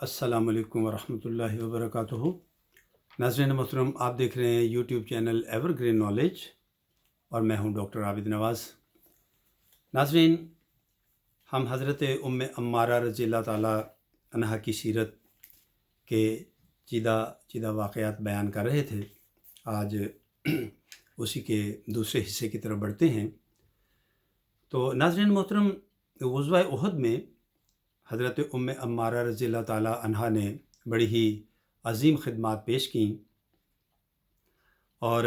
السلام علیکم ورحمۃ اللہ وبرکاتہ۔ ناظرین محترم، آپ دیکھ رہے ہیں YouTube channel ever green knowledge اور میں ہوں ڈاکٹر عابد نواز۔ ناظرین، ہم حضرت ام عمارہ رضی اللہ تعالیٰ عنہا کی سیرت کے چیدہ واقعات بیان کر رہے تھے۔ آج اسی کے دوسرے حصے کی طرف بڑھتے ہیں۔ تو ناظرین محترم، غزوہ احد میں حضرت ام عمارہ رضی اللہ تعالیٰ عنہا نے بڑی ہی عظیم خدمات پیش کیں، اور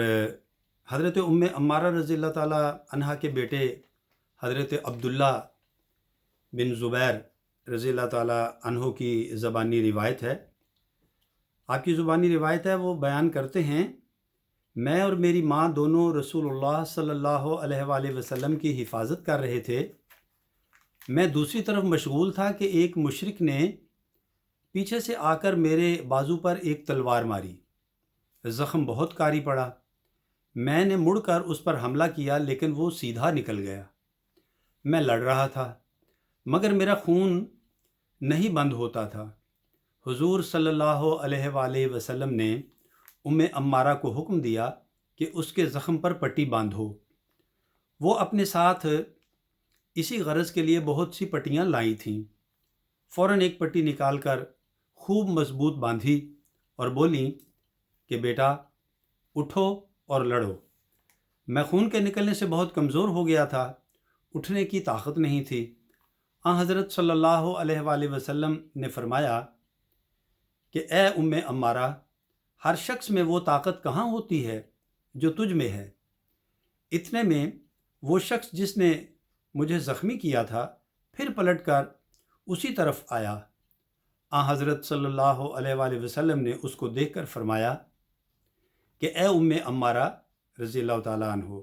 حضرت ام عمارہ رضی اللہ تعالیٰ عنہا کے بیٹے حضرت عبداللہ بن زبیر رضی اللہ تعالیٰ عنہ کی زبانی روایت ہے۔ آپ کی زبانی روایت ہے، وہ بیان کرتے ہیں، میں اور میری ماں دونوں رسول اللہ صلی اللہ علیہ وآلہ وسلم کی حفاظت کر رہے تھے۔ میں دوسری طرف مشغول تھا کہ ایک مشرک نے پیچھے سے آ کر میرے بازو پر ایک تلوار ماری۔ زخم بہت کاری پڑا۔ میں نے مڑ کر اس پر حملہ کیا، لیکن وہ سیدھا نکل گیا۔ میں لڑ رہا تھا، مگر میرا خون نہیں بند ہوتا تھا۔ حضور صلی اللہ علیہ وآلہ وسلم نے ام عمارہ کو حکم دیا کہ اس کے زخم پر پٹی باندھو۔ وہ اپنے ساتھ اسی غرض کے لیے بہت سی پٹیاں لائی تھیں۔ فوراً ایک پٹی نکال کر خوب مضبوط باندھی اور بولیں کہ بیٹا اٹھو اور لڑو۔ میں خون کے نکلنے سے بہت کمزور ہو گیا تھا، اٹھنے کی طاقت نہیں تھی۔ حضرت صلی اللہ علیہ وآلہ وسلم نے فرمایا کہ اے ام عمارہ، ہر شخص میں وہ طاقت کہاں ہوتی ہے جو تجھ میں ہے؟ اتنے میں وہ شخص جس نے مجھے زخمی کیا تھا پھر پلٹ کر اسی طرف آیا۔ حضرت صلی اللہ علیہ وآلہ وسلم نے اس کو دیکھ کر فرمایا کہ اے ام عمارہ رضی اللہ تعالیٰ عنہ،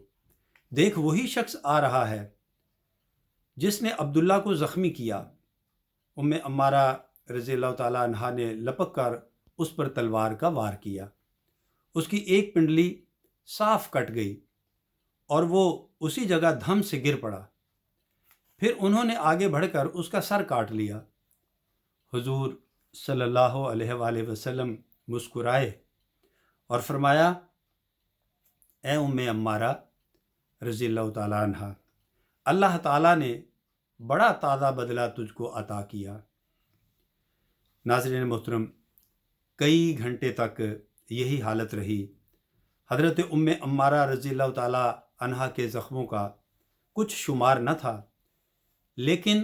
دیکھ وہی شخص آ رہا ہے جس نے عبداللہ کو زخمی کیا۔ ام عمارہ رضی اللہ تعالیٰ عنہ نے لپک کر اس پر تلوار کا وار کیا۔ اس کی ایک پنڈلی صاف کٹ گئی اور وہ اسی جگہ دھم سے گر پڑا۔ پھر انہوں نے آگے بڑھ کر اس کا سر کاٹ لیا۔ حضور صلی اللہ علیہ وآلہ وسلم مسکرائے اور فرمایا، اے ام عمارہ رضی اللہ تعالیٰ عنہ، اللہ تعالیٰ نے بڑا تازہ بدلہ تجھ کو عطا کیا۔ ناظرین محترم، کئی گھنٹے تک یہی حالت رہی۔ حضرت ام عمارہ رضی اللہ تعالیٰ عنہ کے زخموں کا کچھ شمار نہ تھا، لیکن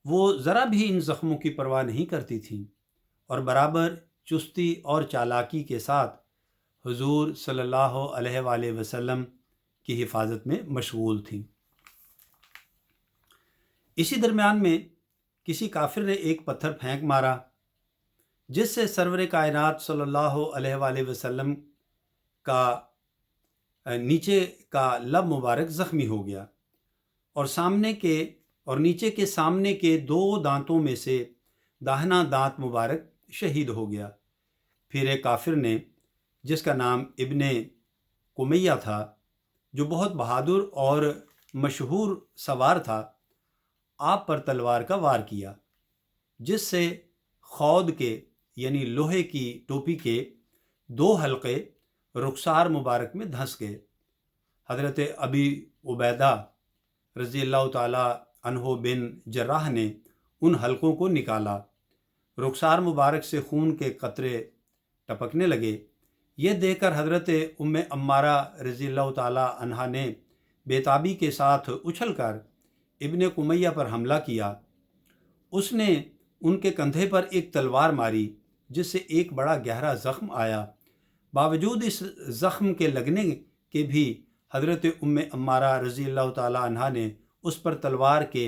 وہ ذرا بھی ان زخموں کی پرواہ نہیں کرتی تھیں اور برابر چستی اور چالاکی کے ساتھ حضور صلی اللہ علیہ وآلہ وسلم کی حفاظت میں مشغول تھیں۔ اسی درمیان میں کسی کافر نے ایک پتھر پھینک مارا، جس سے سرور کائنات صلی اللہ علیہ وآلہ وسلم کا نیچے کا لب مبارک زخمی ہو گیا اور نیچے کے سامنے کے 2 دانتوں میں سے داہنا دانت مبارک شہید ہو گیا۔ پھر ایک کافر نے، جس کا نام ابن قمیہ تھا، جو بہت بہادر اور مشہور سوار تھا، آپ پر تلوار کا وار کیا، جس سے خود کے یعنی لوہے کی ٹوپی کے 2 حلقے رخسار مبارک میں دھنس گئے۔ حضرت ابی عبیدہ رضی اللہ تعالیٰ عنہ بن جراح نے ان حلقوں کو نکالا۔ رخسار مبارک سے خون کے قطرے ٹپکنے لگے۔ یہ دیکھ کر حضرت ام عمارہ رضی اللہ تعالیٰ عنہ نے بے تابی کے ساتھ اچھل کر ابن قمیہ پر حملہ کیا۔ اس نے ان کے کندھے پر ایک تلوار ماری، جس سے ایک بڑا گہرا زخم آیا۔ باوجود اس زخم کے لگنے کے بھی حضرت ام عمارہ رضی اللہ تعالیٰ عنہ نے اس پر تلوار کے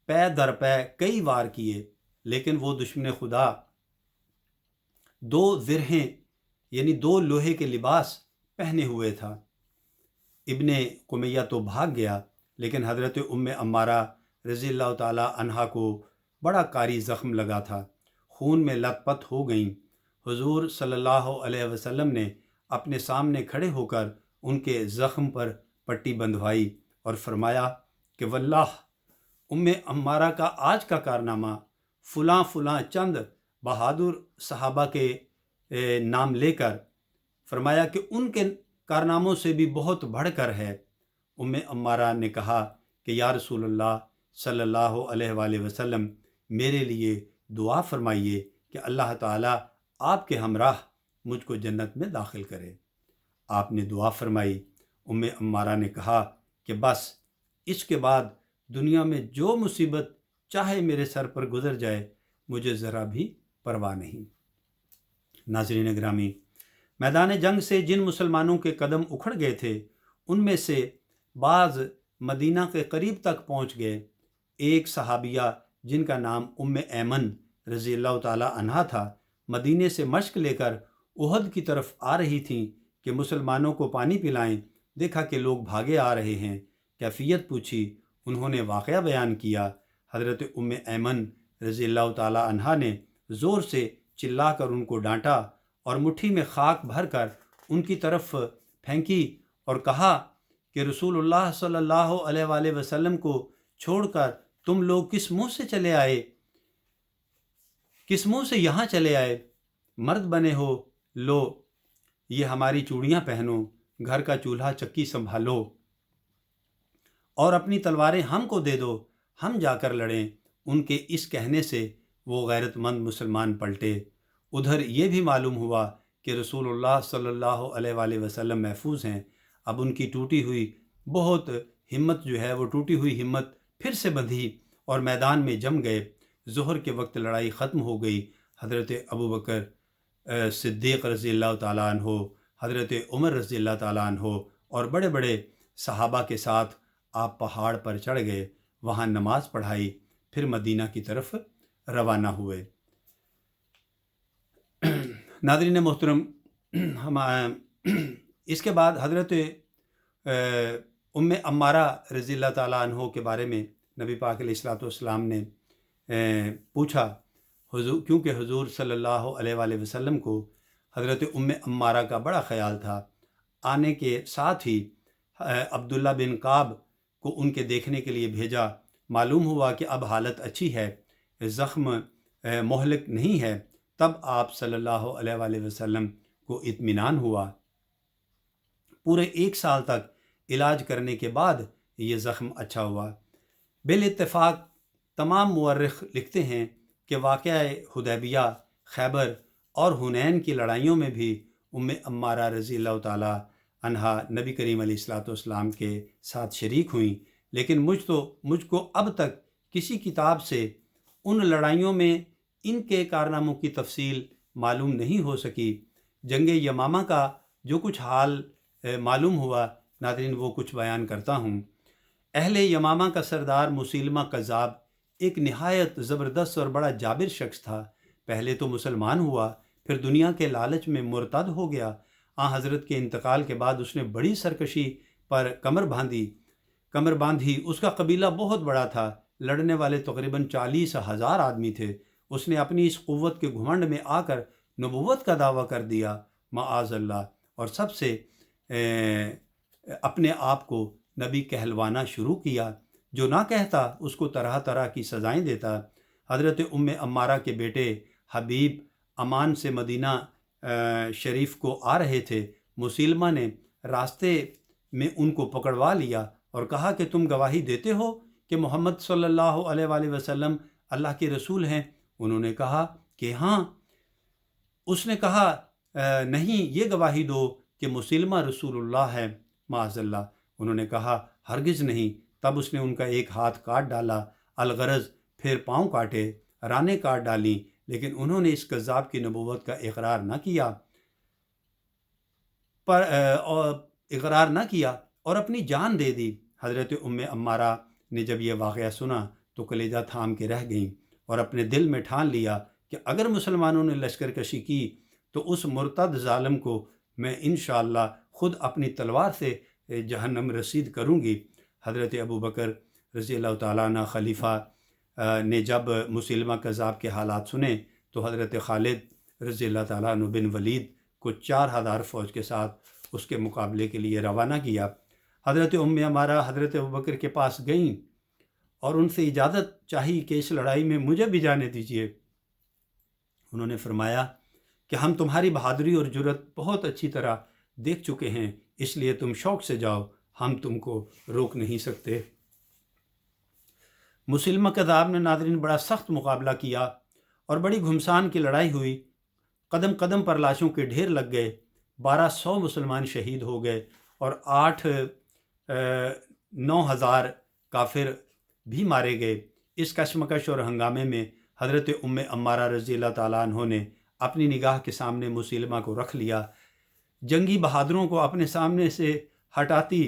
پے در پے کئی وار کیے، لیکن وہ دشمن خدا 2 زرہیں یعنی 2 لوہے کے لباس پہنے ہوئے تھا۔ ابن قمیہ تو بھاگ گیا، لیکن حضرت ام عمارہ رضی اللہ تعالیٰ عنہ کو بڑا کاری زخم لگا تھا، خون میں لت پت ہو گئیں۔ حضور صلی اللہ علیہ وسلم نے اپنے سامنے کھڑے ہو کر ان کے زخم پر پٹی بندھوائی اور فرمایا کہ واللہ ام عمارہ کا آج کا کارنامہ فلاں فلاں چند بہادر صحابہ کے نام لے کر فرمایا کہ ان کے کارناموں سے بھی بہت بڑھ کر ہے۔ عمارہ نے کہا کہ یا رسول اللہ صلی اللہ علیہ وآلہ وسلم، میرے لیے دعا فرمائیے کہ اللہ تعالیٰ آپ کے ہمراہ مجھ کو جنت میں داخل کرے۔ آپ نے دعا فرمائی۔ عمارہ نے کہا کہ بس اس کے بعد دنیا میں جو مصیبت چاہے میرے سر پر گزر جائے، مجھے ذرا بھی پرواہ نہیں۔ ناظرین گرامی، میدان جنگ سے جن مسلمانوں کے قدم اکھڑ گئے تھے، ان میں سے بعض مدینہ کے قریب تک پہنچ گئے۔ ایک صحابیہ جن کا نام ایمن رضی اللہ تعالی عنہا تھا، مدینے سے مشق لے کر احد کی طرف آ رہی تھیں کہ مسلمانوں کو پانی پلائیں۔ دیکھا کہ لوگ بھاگے آ رہے ہیں، کیفیت پوچھی، انہوں نے واقعہ بیان کیا۔ حضرت ایمن رضی اللہ تعالی عنہا نے زور سے چلا کر ان کو ڈانٹا اور مٹھی میں خاک بھر کر ان کی طرف پھینکی اور کہا کہ رسول اللہ صلی اللہ علیہ وآلہ وسلم کو چھوڑ کر تم لوگ کس منہ سے چلے آئے، کس منہ سے یہاں چلے آئے؟ مرد بنے ہو، لو یہ ہماری چوڑیاں پہنو، گھر کا چولہا چکی سنبھالو اور اپنی تلواریں ہم کو دے دو، ہم جا کر لڑیں۔ ان کے اس کہنے سے وہ غیرت مند مسلمان پلٹے۔ ادھر یہ بھی معلوم ہوا کہ رسول اللہ صلی اللہ علیہ وآلہ وسلم محفوظ ہیں۔ اب ان کی ٹوٹی ہوئی بہت ہمت جو ہے وہ ٹوٹی ہوئی ہمت پھر سے بندھی اور میدان میں جم گئے۔ ظہر کے وقت لڑائی ختم ہو گئی۔ حضرت ابوبکر صدیق رضی اللہ تعالیٰ عنہ، حضرت عمر رضی اللہ تعالیٰ عنہ اور بڑے بڑے صحابہ کے ساتھ آپ پہاڑ پر چڑھ گئے، وہاں نماز پڑھائی، پھر مدینہ کی طرف روانہ ہوئے۔ ناظرین محترم، ہم اس کے بعد حضرت عمارہ رضی اللہ تعالیٰ عنہ کے بارے میں نبی پاک علیہ الصلوۃ والسلام نے پوچھا، کیونکہ حضور صلی اللہ علیہ وآلہ وسلم کو حضرت عمارہ کا بڑا خیال تھا۔ آنے کے ساتھ ہی عبداللہ بن کعب کو ان کے دیکھنے کے لیے بھیجا۔ معلوم ہوا کہ اب حالت اچھی ہے، زخم مہلک نہیں ہے۔ تب آپ صلی اللہ علیہ وآلہ وسلم کو اطمینان ہوا۔ پورے 1 سال تک علاج کرنے کے بعد یہ زخم اچھا ہوا۔ بالاتفاق تمام مورخ لکھتے ہیں کہ واقعہ حدیبیہ، خیبر اور حنین کی لڑائیوں میں بھی عمارہ رضی اللہ تعالیٰ عنہا نبی کریم علیہ الصلوۃ والسلام کے ساتھ شریک ہوئیں، لیکن مجھ کو اب تک کسی کتاب سے ان لڑائیوں میں ان کے کارناموں کی تفصیل معلوم نہیں ہو سکی۔ جنگ یمامہ کا جو کچھ حال معلوم ہوا، ناظرین وہ کچھ بیان کرتا ہوں۔ اہل یمامہ کا سردار مسیلمہ کذاب ایک نہایت زبردست اور بڑا جابر شخص تھا۔ پہلے تو مسلمان ہوا، پھر دنیا کے لالچ میں مرتد ہو گیا۔ حضرت کے انتقال کے بعد اس نے بڑی سرکشی پر کمر باندھی۔ اس کا قبیلہ بہت بڑا تھا، لڑنے والے تقریباً 40,000 آدمی تھے۔ اس نے اپنی اس قوت کے گھمنڈ میں آ کر نبوت کا دعویٰ کر دیا، معاذ اللہ، اور سب سے اپنے آپ کو نبی کہلوانا شروع کیا۔ جو نہ کہتا اس کو طرح طرح کی سزائیں دیتا۔ حضرت عمارہ کے بیٹے حبیب امان سے مدینہ شریف کو آ رہے تھے۔ مسلمہ نے راستے میں ان کو پکڑوا لیا اور کہا کہ تم گواہی دیتے ہو کہ محمد صلی اللہ علیہ وآلہ وسلم اللہ کے رسول ہیں؟ انہوں نے کہا کہ ہاں۔ اس نے کہا نہیں، یہ گواہی دو کہ مسلمہ رسول اللہ ہے، معاذ اللہ۔ انہوں نے کہا ہرگز نہیں۔ تب اس نے ان کا ایک ہاتھ کاٹ ڈالا، الغرض پھر پاؤں کاٹے، رانیں کاٹ ڈالیں، لیکن انہوں نے اس کذاب کی نبوت کا اقرار نہ کیا اور اپنی جان دے دی۔ حضرت عمارہ نے جب یہ واقعہ سنا تو کلیجہ تھام کے رہ گئیں اور اپنے دل میں ٹھان لیا کہ اگر مسلمانوں نے لشکر کشی کی تو اس مرتد ظالم کو میں انشاءاللہ خود اپنی تلوار سے جہنم رسید کروں گی۔ حضرت ابوبکر رضی اللہ تعالیٰ عنہ خلیفہ نے جب مسلمہ کذاب کے حالات سنے تو حضرت خالد رضی اللہ تعالیٰ عنہ بن ولید کو 4,000 فوج کے ساتھ اس کے مقابلے کے لیے روانہ کیا۔ حضرت عمارہ حضرت ابوبکر کے پاس گئیں اور ان سے اجازت چاہی کہ اس لڑائی میں مجھے بھی جانے دیجیے۔ انہوں نے فرمایا کہ ہم تمہاری بہادری اور جرت بہت اچھی طرح دیکھ چکے ہیں، اس لیے تم شوق سے جاؤ، ہم تم کو روک نہیں سکتے۔ مسلمہ کذاب نے ناظرین بڑا سخت مقابلہ کیا اور بڑی گھمسان کی لڑائی ہوئی۔ قدم قدم پر لاشوں کے ڈھیر لگ گئے، 1200 مسلمان شہید ہو گئے اور 9,000 کافر بھی مارے گئے۔ اس کشمکش اور ہنگامے میں حضرت ام عمارہ رضی اللہ تعالیٰ عنہ نے اپنی نگاہ کے سامنے مسلمہ کو رکھ لیا۔ جنگی بہادروں کو اپنے سامنے سے ہٹاتی،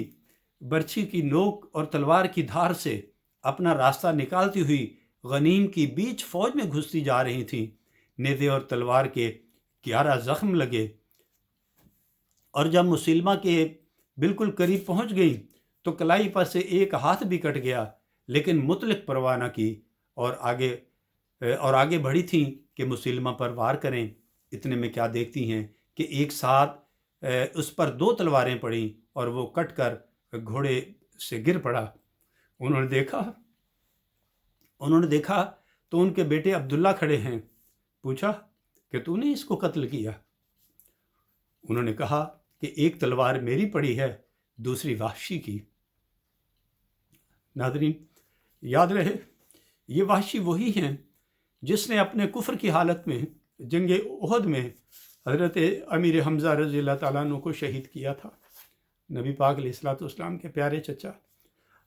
برچھی کی نوک اور تلوار کی دھار سے اپنا راستہ نکالتی ہوئی غنیم کی بیچ فوج میں گھستی جا رہی تھیں۔ نیزے اور تلوار کے 11 زخم لگے، اور جب مسلمہ کے بالکل قریب پہنچ گئیں تو کلائی پر سے ایک ہاتھ بھی کٹ گیا، لیکن مطلق پرواہ نہ کی اور آگے بڑھی تھیں کہ مسلمہ پر وار کریں۔ اتنے میں کیا دیکھتی ہیں کہ ایک ساتھ اس پر 2 تلواریں پڑیں اور وہ کٹ کر گھوڑے سے گر پڑا۔ انہوں نے دیکھا تو ان کے بیٹے عبداللہ کھڑے ہیں۔ پوچھا کہ تو نے اس کو قتل کیا؟ انہوں نے کہا کہ ایک تلوار میری پڑی ہے، دوسری وحشی کی۔ ناظرین، یاد رہے یہ وحشی وہی ہیں جس نے اپنے کفر کی حالت میں جنگ احد میں حضرت امیر حمزہ رضی اللہ تعالیٰ عنہ کو شہید کیا تھا، نبی پاک علیہ الصلوۃ والسلام کے پیارے چچا۔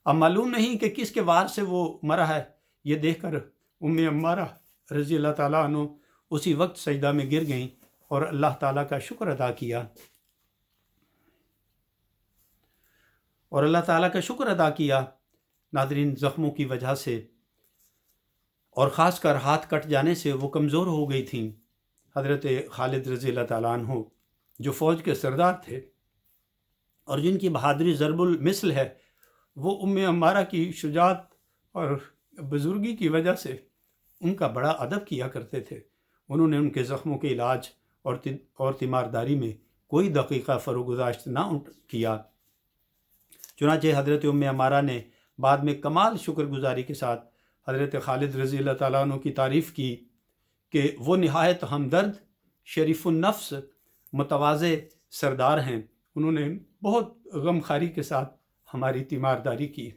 اب معلوم نہیں کہ کس کے وار سے وہ مرا ہے۔ یہ دیکھ کر ام عمارہ رضی اللہ تعالیٰ عنہ اسی وقت سجدہ میں گر گئیں اور اللہ تعالیٰ کا شکر ادا کیا ناظرین، زخموں کی وجہ سے اور خاص کر ہاتھ کٹ جانے سے وہ کمزور ہو گئی تھیں۔ حضرت خالد رضی اللہ تعالیٰ عنہ جو فوج کے سردار تھے اور جن کی بہادری ضرب المثل ہے، وہ ام عمارہ کی شجاعت اور بزرگی کی وجہ سے ان کا بڑا ادب کیا کرتے تھے۔ انہوں نے ان کے زخموں کے علاج اور تیمارداری میں کوئی دقیقہ فروگزاشت نہ کیا۔ چنانچہ حضرت ام عمارہ نے بعد میں کمال شکر گزاری کے ساتھ حضرت خالد رضی اللہ تعالیٰ عنہ کی تعریف کی کہ وہ نہایت ہمدرد، شریف النفس، متواضع سردار ہیں۔ انہوں نے بہت غمخواری کے ساتھ ہماری تیمارداری کی۔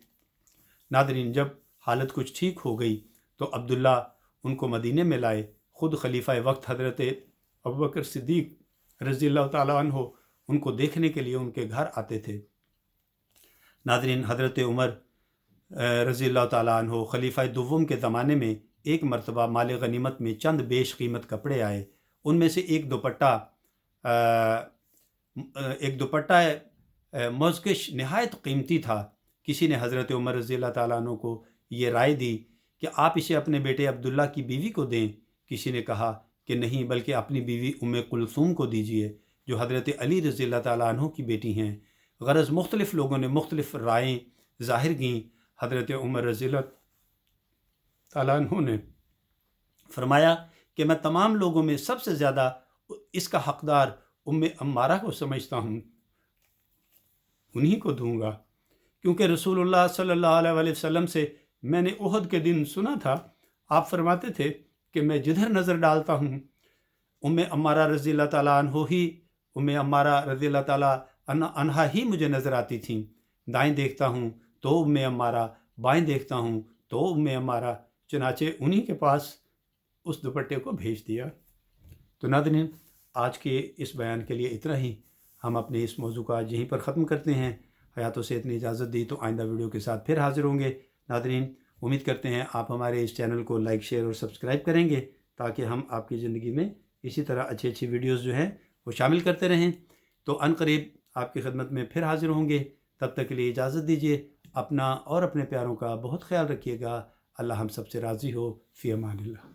ناظرین، جب حالت کچھ ٹھیک ہو گئی تو عبداللہ ان کو مدینے میں لائے۔ خود خلیفہ وقت حضرت ابوبکر صدیق رضی اللہ تعالیٰ عنہ ان کو دیکھنے کے لیے ان کے گھر آتے تھے۔ ناظرین، حضرت عمر رضی اللہ تعالیٰ عنہ خلیفہ دوم کے زمانے میں ایک مرتبہ مال غنیمت میں چند بیش قیمت کپڑے آئے۔ ان میں سے ایک دوپٹہ مزکش نہایت قیمتی تھا۔ کسی نے حضرت عمر رضی اللہ تعالیٰ عنہ کو یہ رائے دی کہ آپ اسے اپنے بیٹے عبداللہ کی بیوی کو دیں۔ کسی نے کہا کہ نہیں، بلکہ اپنی بیوی ام کلثوم کو دیجیے جو حضرت علی رضی اللہ تعالیٰ عنہ کی بیٹی ہیں۔ غرض مختلف لوگوں نے مختلف رائیں ظاہر کیں۔ حضرت عمر رضی اللہ تعالیٰ عنہ نے فرمایا کہ میں تمام لوگوں میں سب سے زیادہ اس کا حقدار ام عمارہ کو سمجھتا ہوں، انہی کو دوں گا، کیونکہ رسول اللہ صلی اللہ علیہ وسلم سے میں نے احد کے دن سنا تھا، آپ فرماتے تھے کہ میں جدھر نظر ڈالتا ہوں ام عمارہ رضی اللہ تعالیٰ عنہا ہی مجھے نظر آتی تھیں۔ دائیں دیکھتا ہوں تو ام عمارہ، بائیں دیکھتا ہوں تو ام عمارہ۔ چنانچہ انہی کے پاس اس دوپٹے کو بھیج دیا۔ تو ناظرین، آج کے اس بیان کے لیے اتنا ہی۔ ہم اپنے اس موضوع کو آج یہیں پر ختم کرتے ہیں۔ حیات و صحت نے اجازت دی تو آئندہ ویڈیو کے ساتھ پھر حاضر ہوں گے۔ ناظرین، امید کرتے ہیں آپ ہمارے اس چینل کو لائک، شیئر اور سبسکرائب کریں گے تاکہ ہم آپ کی زندگی میں اسی طرح اچھی ویڈیوز جو ہیں وہ شامل کرتے رہیں۔ تو عنقریب آپ کی خدمت میں پھر حاضر ہوں گے۔ تب تک کے لیے اجازت دیجیے۔ اپنا اور اپنے پیاروں کا بہت خیال رکھیے گا۔ اللہ ہم سب سے راضی ہو۔ فی امان اللہ۔